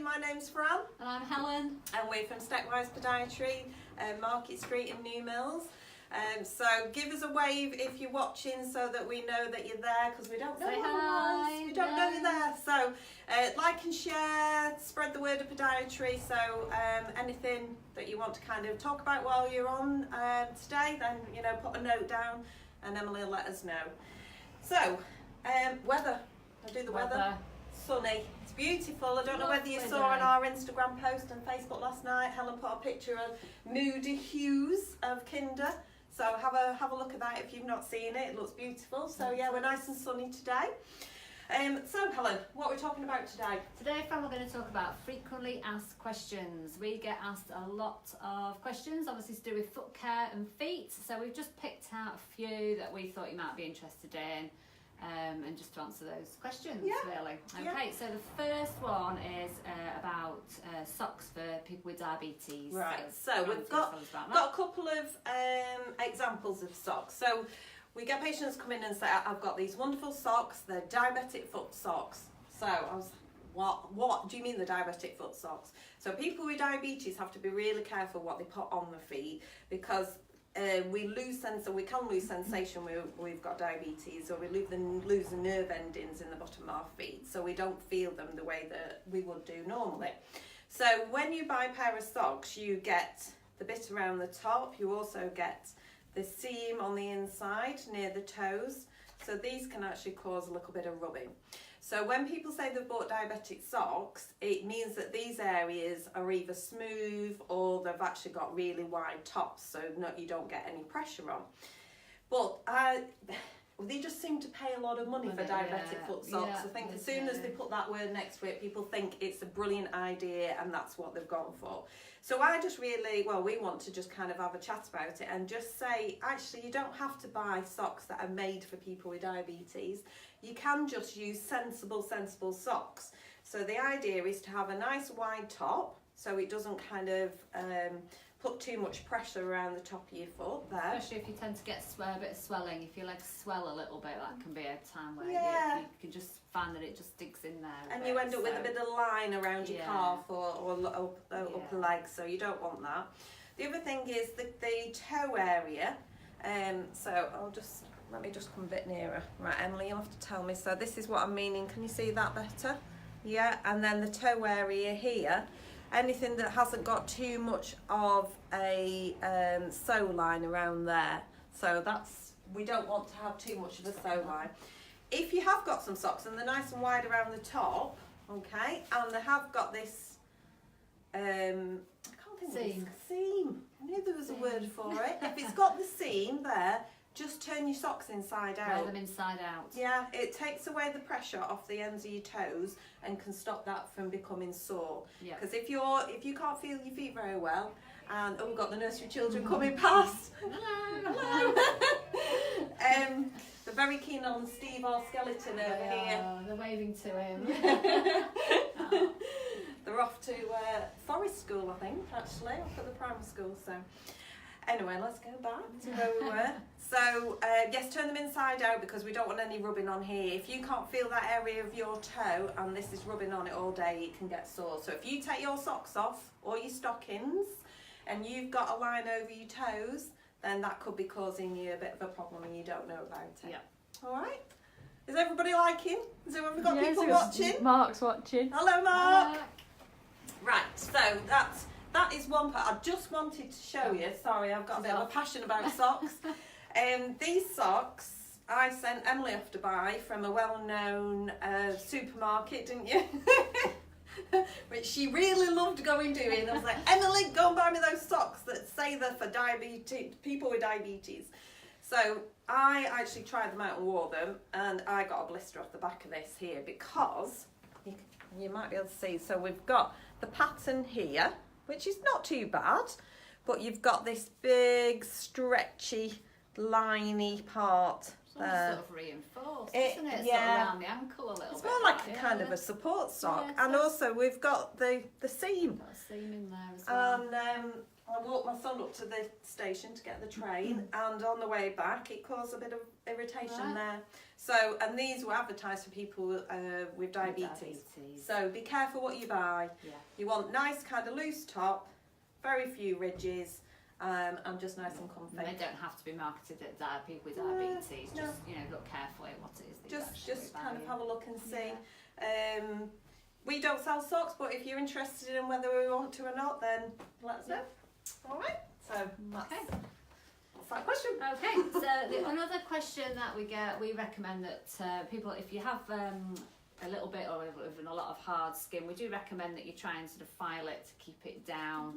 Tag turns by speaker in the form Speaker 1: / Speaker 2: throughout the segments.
Speaker 1: my name's Fran.
Speaker 2: And I'm Helen.
Speaker 1: And we're from Stepwise Podiatry, Market Street in New Mills. So give us a wave if you're watching so that we know that you're there, because we don't know otherwise. We don't know you're there. So like and share, spread the word of podiatry. So anything that you want to kind of talk about while you're on today, then put a note down and Emily will let us know. So weather. I'll do the weather. Sunny. It's beautiful. I don't know whether you saw on our Instagram post and Facebook last night, Helen put a picture of moody hues of Kinder. So have a look at that if you've not seen it. It looks beautiful. So yeah, we're nice and sunny today. So Helen, what are we talking about today?
Speaker 2: Today, Fran, we're going to talk about frequently asked questions. We get asked a lot of questions, obviously to do with foot care and feet. So we've just picked out a few that we thought you might be interested in. And just to answer those questions, really. Okay, so the first one is about socks for people with diabetes.
Speaker 1: Right, so we've got a couple of examples of socks. So we get patients come in and say, I've got these wonderful socks, they're diabetic foot socks. So I was, what do you mean the diabetic foot socks? So people with diabetes have to be really careful what they put on their feet, because we can lose sensation when we've got diabetes, or we lose the nerve endings in the bottom of our feet, so we don't feel them the way that we would do normally. So when you buy a pair of socks, you get the bit around the top, you also get the seam on the inside near the toes, so these can actually cause a little bit of rubbing. So when people say they've bought diabetic socks, it means that these areas are either smooth or they've actually got really wide tops, so you don't get any pressure on. But they just seem to pay a lot of money for diabetic foot socks. I think as soon as they put that word next to it, people think it's a brilliant idea and that's what they've gone for. So I just we want to just kind of have a chat about it and just say, actually, you don't have to buy socks that are made for people with diabetes. You can just use sensible socks. So the idea is to have a nice wide top, so it doesn't kind of put too much pressure around the top of your foot there.
Speaker 2: Especially if you tend to get a bit of swelling. If your legs swell a little bit, that can be a time where you can just find that it just digs in there.
Speaker 1: And you end up with a bit of let around your calf or upper leg, so you don't want that. The other thing is the toe area. So let me just come a bit nearer. Right, Emily, you'll have to tell me. So this is what I'm meaning. Can you see that better? Yeah, and then the toe area here. Anything that hasn't got too much of a sew line around there. So we don't want to have too much of a sew line. If you have got some socks and they're nice and wide around the top, okay, and they have got this, I can't think
Speaker 2: seam.
Speaker 1: Of this, seam. I knew there was a word for it. If it's got the seam there, just turn your socks inside out.
Speaker 2: Wear them inside out. Yeah,
Speaker 1: it takes away the pressure off the ends of your toes and can stop that from becoming sore. Because if you can't feel your feet very well, and we've got the nursery children coming past. Hello. They're very keen on Steve, our skeleton over here.
Speaker 2: They're waving to him.
Speaker 1: They're off to Forest School, I think, actually, off at the primary school. So anyway, let's go back to where we were. So yes, turn them inside out, because we don't want any rubbing on here. If you can't feel that area of your toe and this is rubbing on it all day, it can get sore. So if you take your socks off or your stockings and you've got a line over your toes, then that could be causing you a bit of a problem and you don't know about it.
Speaker 2: Yeah.
Speaker 1: All right. Is everybody liking? Has everyone got people watching?
Speaker 3: Mark's watching.
Speaker 1: Hello, Mark. Right. So that is one part. I just wanted to show you. Sorry, I've got a bit of a passion about socks. These socks I sent Emily off to buy from a well-known supermarket, didn't you? Which she really loved going doing. I was like, Emily, go and buy me those socks that say they're for people with diabetes. So I actually tried them out and wore them, and I got a blister off the back of this here, because you might be able to see. So we've got the pattern here, which is not too bad, but you've got this big stretchy liney part there.
Speaker 2: Sort of reinforced, isn't it?
Speaker 1: Yeah.
Speaker 2: Sort of around the ankle a little bit.
Speaker 1: It's more like a kind of a support sock, and also we've got the seam.
Speaker 2: Got a seam in there as well.
Speaker 1: And I walked my son up to the station to get the train, and on the way back it caused a bit of irritation there. So, and these were advertised for people with diabetes. So be careful what you buy.
Speaker 2: Yeah.
Speaker 1: You want nice kind of loose top, very few ridges, and just nice and comfy.
Speaker 2: They don't have to be marketed at people with diabetes.
Speaker 1: No.
Speaker 2: Just look carefully at what it is that
Speaker 1: Just kind of
Speaker 2: buying.
Speaker 1: have a look and see. We don't sell socks, but if you're interested in whether we want to or not, then let us know. All right. So that's that question.
Speaker 2: Okay. So another question that we get, we recommend that people, if you have a little bit or even a lot of hard skin, we do recommend that you try and sort of file it to keep it down.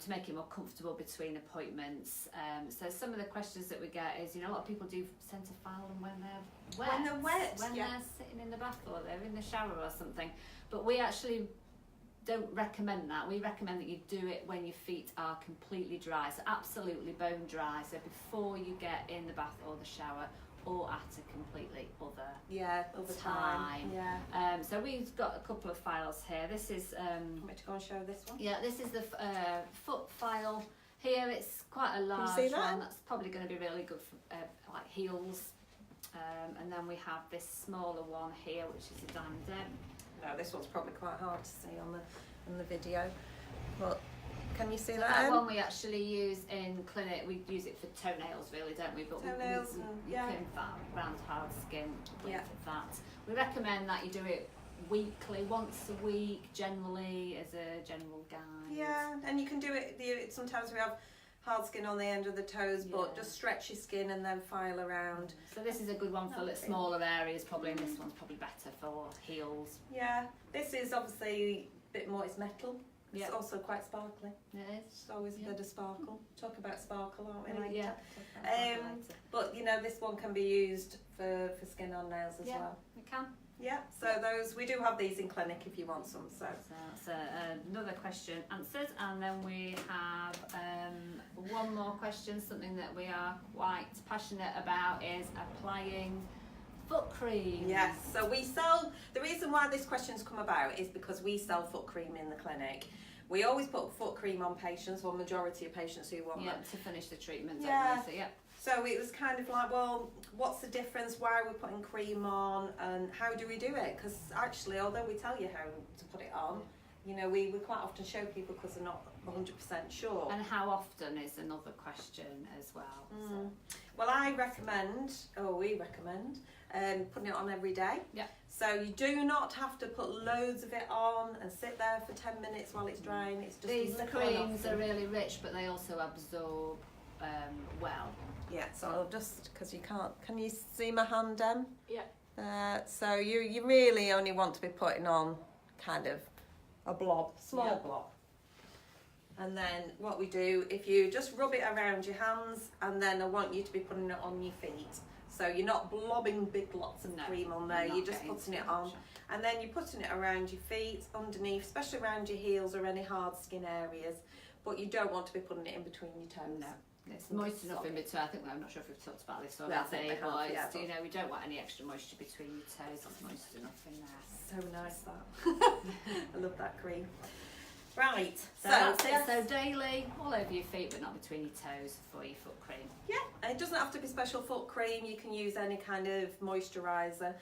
Speaker 2: To make it more comfortable between appointments. So some of the questions that we get is, a lot of people do tend to file them when they're wet.
Speaker 1: When they're wet,
Speaker 2: when they're sitting in the bath or they're in the shower or something. But we actually don't recommend that. We recommend that you do it when your feet are completely dry, so absolutely bone dry. So before you get in the bath or the shower, or at a completely other
Speaker 1: time. Yeah.
Speaker 2: So we've got a couple of files here. This is
Speaker 1: Want me to go and show this one?
Speaker 2: yeah, this is the foot file. Here it's quite a large
Speaker 1: see that?
Speaker 2: one. That's probably going to be really good for like heels. And then we have this smaller one here, which is a diamond dip.
Speaker 1: No, this one's probably quite hard to see on the video. But can you see
Speaker 2: So
Speaker 1: that?
Speaker 2: that one we actually use in clinic. We use it for toenails, really, don't we? But
Speaker 1: Toenails,
Speaker 2: we can round hard skin with
Speaker 1: Yeah.
Speaker 2: that. We recommend that you do it weekly, once a week, generally, as a general guide.
Speaker 1: Yeah, and you can do it. Sometimes we have hard skin on the end of the toes, but just stretch your skin and then file around.
Speaker 2: So this is a good one for smaller areas, probably, and this one's probably better for heels.
Speaker 1: Yeah, this is obviously a bit more. It's metal. It's also quite sparkly.
Speaker 2: It is.
Speaker 1: It's always a bit of sparkle. Talk about sparkle, aren't we? Later?
Speaker 2: Yeah.
Speaker 1: But this one can be used for skin on nails as well.
Speaker 2: We can.
Speaker 1: Yeah. So those we do have these in clinic if you want some. So
Speaker 2: that's another question answered, and then we have one more question. Something that we are quite passionate about is applying foot cream.
Speaker 1: yes. So we sell. The reason why this question's come about is because we sell foot cream in the clinic. We always put foot cream on patients, or majority of patients who want that.
Speaker 2: To finish the treatment.
Speaker 1: Yeah.
Speaker 2: Don't we? So,
Speaker 1: So it was kind of like, well, what's the difference? Why are we putting cream on, and how do we do it? Because actually, although we tell you how to put it on, we quite often show people because they're not 100% sure.
Speaker 2: And how often is another question as well. So.
Speaker 1: Well, we recommend putting it on every day.
Speaker 2: Yeah.
Speaker 1: So you do not have to put loads of it on and sit there for 10 minutes while it's drying. It's just
Speaker 2: These creams are really rich, but they also absorb well.
Speaker 1: Yeah, so I'll just, because you can't, can you see my hand, Em?
Speaker 2: Yeah.
Speaker 1: So you really only want to be putting on kind of a blob, small blob. And then what we do, if you just rub it around your hands, and then I want you to be putting it on your feet. So you're not blobbing big lots of cream on there, you're just putting it on. And then you're putting it around your feet, underneath, especially around your heels or any hard skin areas. But you don't want to be putting it in between your toes.
Speaker 2: No. It's moist enough in between. I think I'm not sure if we've talked about this already, but we don't want any extra moisture between your toes. It's moist enough in there.
Speaker 1: So nice that. I love that cream. Right,
Speaker 2: so that's it. So daily, all over your feet, but not between your toes for your foot cream.
Speaker 1: Yeah, it doesn't have to be special foot cream. You can use any kind of moisturiser.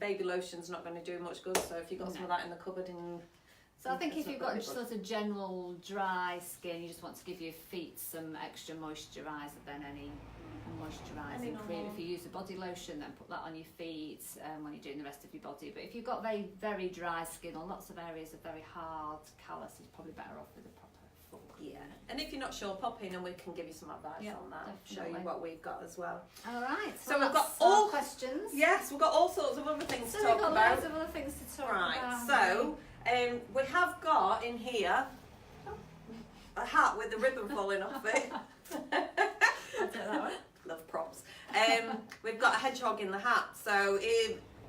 Speaker 1: Baby lotion's not going to do much good. So if you've got some of that in the cupboard,
Speaker 2: so I think if you've got sort of general dry skin, you just want to give your feet some extra moisturiser than any moisturising cream. If you use a body lotion, then put that on your feet when you're doing the rest of your body. But if you've got very, very dry skin or lots of areas of very hard callus, you're probably better off with a proper foot cream.
Speaker 1: Yeah, and if you're not sure, pop in and we can give you some advice on that.
Speaker 2: Definitely.
Speaker 1: Show you what we've got as well.
Speaker 2: All right.
Speaker 1: So we've got
Speaker 2: all questions.
Speaker 1: Yes, we've got all sorts of other things to talk about.
Speaker 2: We've got loads of other things to talk about.
Speaker 1: Right. So we have got in here a hat with the ribbon falling off it.
Speaker 2: I'll take that one.
Speaker 1: Love props. We've got a hedgehog in the hat. So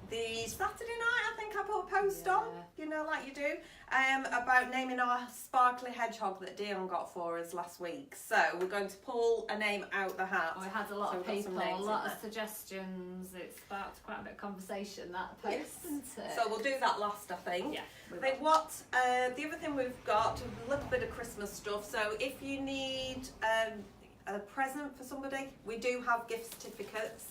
Speaker 1: the Saturday night, I think I put a post on, like you do, about naming our sparkly hedgehog that Dion got for us last week. So we're going to pull a name out the hat.
Speaker 2: We had a lot of people, a lot of suggestions. It sparked quite a bit of conversation, that post, isn't it?
Speaker 1: So we'll do that last, I think.
Speaker 2: Yeah.
Speaker 1: I think what the other thing we've got a little bit of Christmas stuff. So if you need a present for somebody, we do have gift certificates.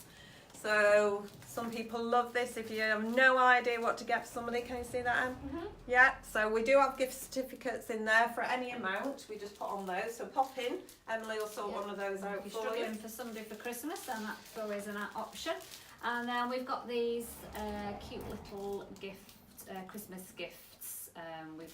Speaker 1: So some people love this. If you have no idea what to get for somebody, can you see that, Em? Yeah. So we do have gift certificates in there for any amount. We just put on those. So pop in. Emily will sort one of those out
Speaker 2: if
Speaker 1: for
Speaker 2: you're
Speaker 1: you.
Speaker 2: struggling for somebody for Christmas, then that's always an option. And then we've got these cute little Christmas gifts. We've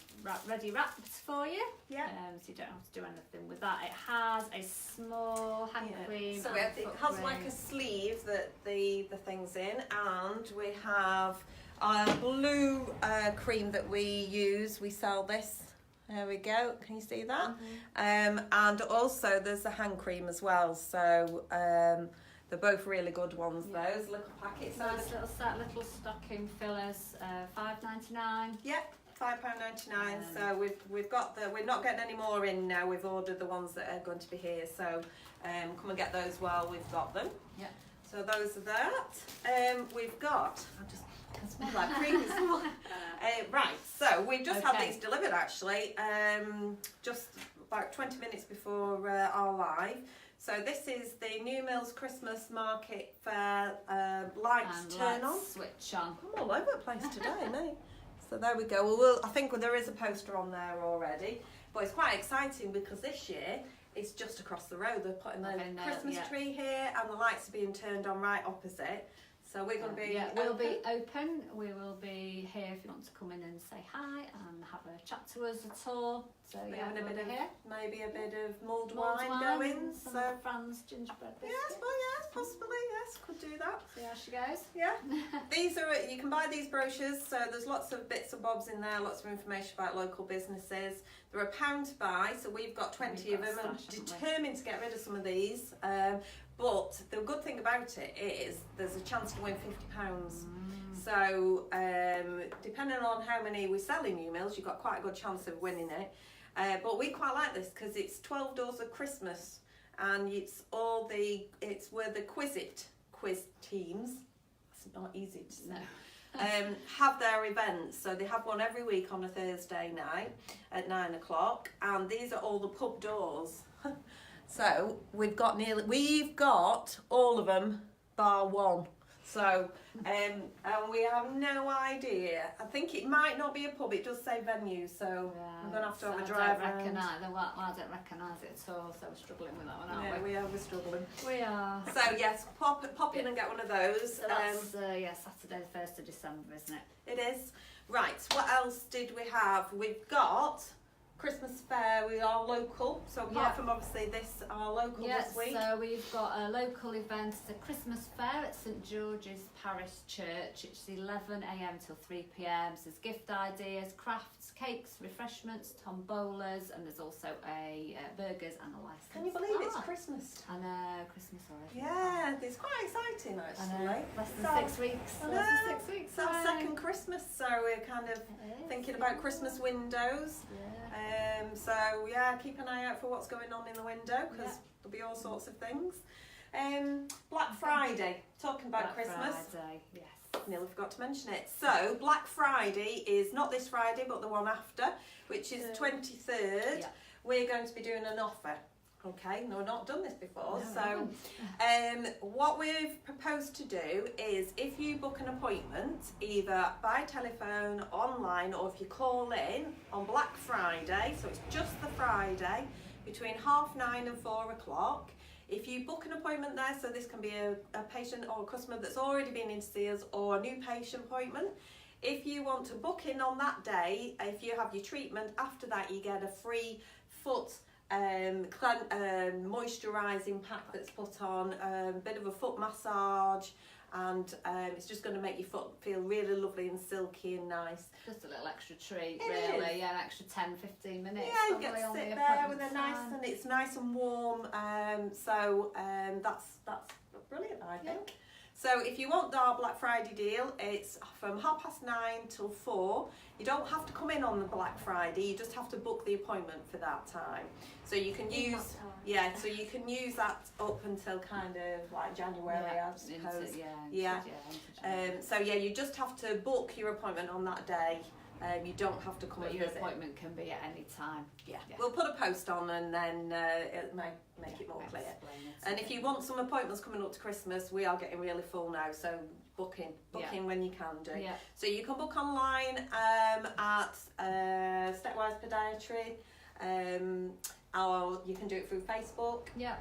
Speaker 2: ready wrapped for you.
Speaker 1: Yeah.
Speaker 2: So you don't have to do anything with that. It has a small hand cream.
Speaker 1: So
Speaker 2: and
Speaker 1: it
Speaker 2: foot
Speaker 1: has
Speaker 2: cream.
Speaker 1: like a sleeve that the thing's in, and we have our blue cream that we use. We sell this. There we go. Can you see that? And also there's a hand cream as well. So they're both really good ones. Those little packets.
Speaker 2: Nice little set, little stocking fillers. $5.99.
Speaker 1: Yep. £5.99. So we've got we're not getting any more in now. We've ordered the ones that are going to be here. So come and get those while we've got them.
Speaker 2: Yeah.
Speaker 1: So those are that. We've got. I can smell that cream. Right. So we've just had these delivered actually. Just about 20 minutes before our live. So this is the New Mills Christmas Market Fair lights turn on.
Speaker 2: Switch on.
Speaker 1: I'm all over the place today, mate. So there we go. Well, I think there is a poster on there already, but it's quite exciting because this year it's just across the road. They're putting the Christmas tree here, and the lights are being turned on right opposite. So we're going to be
Speaker 2: we'll be open. We will be here if you want to come in and say hi and have a chat to us at all. So
Speaker 1: having a
Speaker 2: we'll
Speaker 1: bit of
Speaker 2: here.
Speaker 1: Maybe a bit of mulled wine going.
Speaker 2: Some
Speaker 1: So
Speaker 2: Fran's gingerbread biscuit.
Speaker 1: yes, well, yes, possibly, yes, could do that.
Speaker 2: See how she goes.
Speaker 1: Yeah, these are, you can buy these brochures, so there's lots of bits and bobs in there, lots of information about local businesses. They're £1 to buy, so we've got 20 of them. I'm determined to get rid of some of these, but the good thing about it is there's a chance to win £50. So depending on how many we sell in New Mills, you've got quite a good chance of winning it. But we quite like this because it's 12 doors of Christmas, and it's where the quiz teams, it's not easy to say, have their events. So they have one every week on a Thursday night at 9 o'clock, and these are all the pub doors. So we've got all of them bar one. So and we have no idea. I think it might not be a pub. It does say venue, so we're going to have a drive around.
Speaker 2: I don't recognise it at all, so we're struggling with that one, aren't we?
Speaker 1: We're struggling.
Speaker 2: We are.
Speaker 1: So yes, pop in and get one of those.
Speaker 2: So that's Saturday the 1st of December, isn't it?
Speaker 1: It is. Right, what else did we have? We've got Christmas fair. We are local, so apart from obviously this, our local this week.
Speaker 2: So we've got a local event, it's a Christmas fair at St George's Parish Church. It's 11 a.m. till 3 p.m. So there's gift ideas, crafts, cakes, refreshments, tombolas, and there's also a burgers and a license.
Speaker 1: Can you believe it's Christmas?
Speaker 2: I know, Christmas already.
Speaker 1: Yeah, it's quite exciting actually.
Speaker 2: Less than 6 weeks. Less than 6 weeks.
Speaker 1: It's our second Christmas, so we're kind of thinking about Christmas windows. So yeah, keep an eye out for what's going on in the window because there'll be all sorts of things. Black Friday, talking about Christmas.
Speaker 2: Friday, yes.
Speaker 1: Nearly forgot to mention it. So Black Friday is not this Friday but the one after, which is 23rd. Yeah. We're going to be doing an offer. Okay, no, we've not done this before. So what we've proposed to do is if you book an appointment either by telephone, online, or if you call in on Black Friday, so it's just the Friday between 9:30 and 4 o'clock. If you book an appointment there, so this can be a patient or a customer that's already been in to see us or a new patient appointment. If you want to book in on that day, if you have your treatment, after that you get a free foot moisturising pack that's put on, a bit of a foot massage, and it's just going to make your foot feel really lovely and silky and nice.
Speaker 2: Just a little extra treat, really. Yeah, an extra 10-15 minutes.
Speaker 1: Yeah, you get to sit there with a nice, and it's nice and warm. So that's brilliant, I think. So if you want our Black Friday deal, it's from 9:30 till 4. You don't have to come in on the Black Friday, you just have to book the appointment for that time. So you can use, so you can use that up until kind of like January, I suppose. So you just have to book your appointment on that day. You don't have to come and
Speaker 2: your
Speaker 1: visit.
Speaker 2: appointment can be at any time.
Speaker 1: Yeah. We'll put a post on and then it'll make it more clear. And if you want some appointments coming up to Christmas, we are getting really full now, so booking when you can do.
Speaker 2: Yeah.
Speaker 1: So you can book online at Stepwise Podiatry, or you can do it through Facebook.
Speaker 2: Yeah.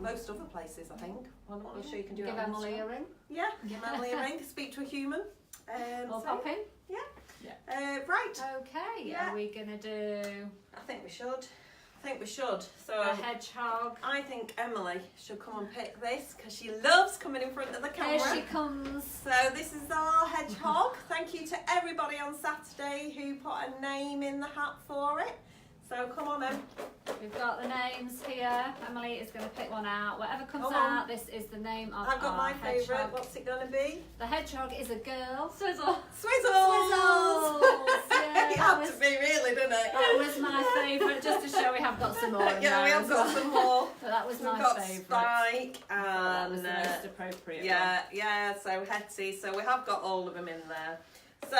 Speaker 1: Most other places, I think. I'm not sure you can do it.
Speaker 2: Give Emily a ring.
Speaker 1: Yeah, give Emily a ring. Speak to a human.
Speaker 2: Or pop in.
Speaker 1: Yeah.
Speaker 2: Right. Okay. Are we gonna do?
Speaker 1: I think we should. So
Speaker 2: a hedgehog.
Speaker 1: I think Emily should come and pick this because she loves coming in front of the camera.
Speaker 2: Here she comes.
Speaker 1: So this is our hedgehog. Thank you to everybody on Saturday who put a name in the hat for it. So come on then.
Speaker 2: We've got the names here. Emily is going to pick one out. Whatever comes out, this is the name of
Speaker 1: I've got my
Speaker 2: hedgehog.
Speaker 1: favourite. What's it going to be?
Speaker 2: The hedgehog is a girl. Swizzle.
Speaker 1: Swizzles!
Speaker 2: Yeah,
Speaker 1: it had to be really, didn't it?
Speaker 2: That was my favourite, just to show we have got some more.
Speaker 1: Yeah, we have got some more.
Speaker 2: But that was my
Speaker 1: got
Speaker 2: favourite.
Speaker 1: Spike and
Speaker 2: that was the most appropriate
Speaker 1: yeah, so Hetty. So we have got all of them in there. So,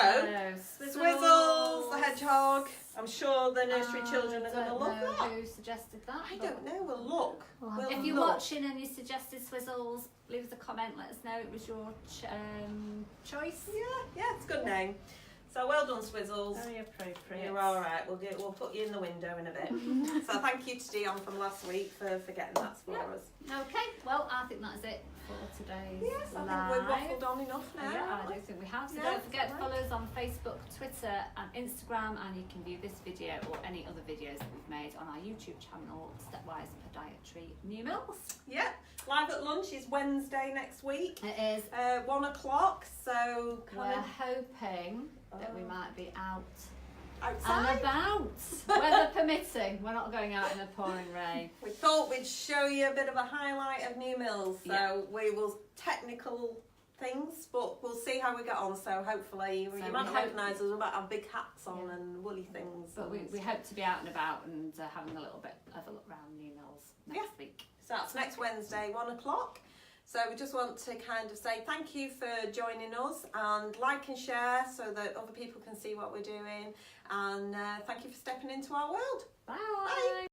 Speaker 2: Swizzles,
Speaker 1: the hedgehog. I'm sure the nursery children are going to love that.
Speaker 2: Who suggested that?
Speaker 1: I don't know. We'll look.
Speaker 2: If you're watching and you suggested Swizzles, leave us a comment. Let us know it was your choice.
Speaker 1: Yeah, it's a good name. So well done, Swizzles.
Speaker 2: Very appropriate.
Speaker 1: You're all right. We'll put you in the window in a bit. So thank you to Dion from last week for getting that for us.
Speaker 2: Okay. Well, I think that's it for today's
Speaker 1: Yes, I
Speaker 2: live.
Speaker 1: think we've waffled on enough now.
Speaker 2: Yeah, I do think we have. So don't forget to follow us on Facebook, Twitter and Instagram, and you can view this video or any other videos that we've made on our YouTube channel, Stepwise Podiatry New Mills.
Speaker 1: Yeah, live at lunch is Wednesday next week.
Speaker 2: It is.
Speaker 1: 1 o'clock, so
Speaker 2: we're hoping that we might be out
Speaker 1: outside
Speaker 2: and about, weather permitting. We're not going out in the pouring rain.
Speaker 1: We thought we'd show you a bit of a highlight of New Mills, so we will technical things, but we'll see how we get on. So hopefully you might not recognise us. We might have big hats on and woolly things.
Speaker 2: But we hope to be out and about and having a little bit of a look around New Mills next week.
Speaker 1: So that's next Wednesday, 1 o'clock. So we just want to kind of say thank you for joining us and like and share so that other people can see what we're doing. And thank you for stepping into our world.
Speaker 2: Bye.
Speaker 1: Bye.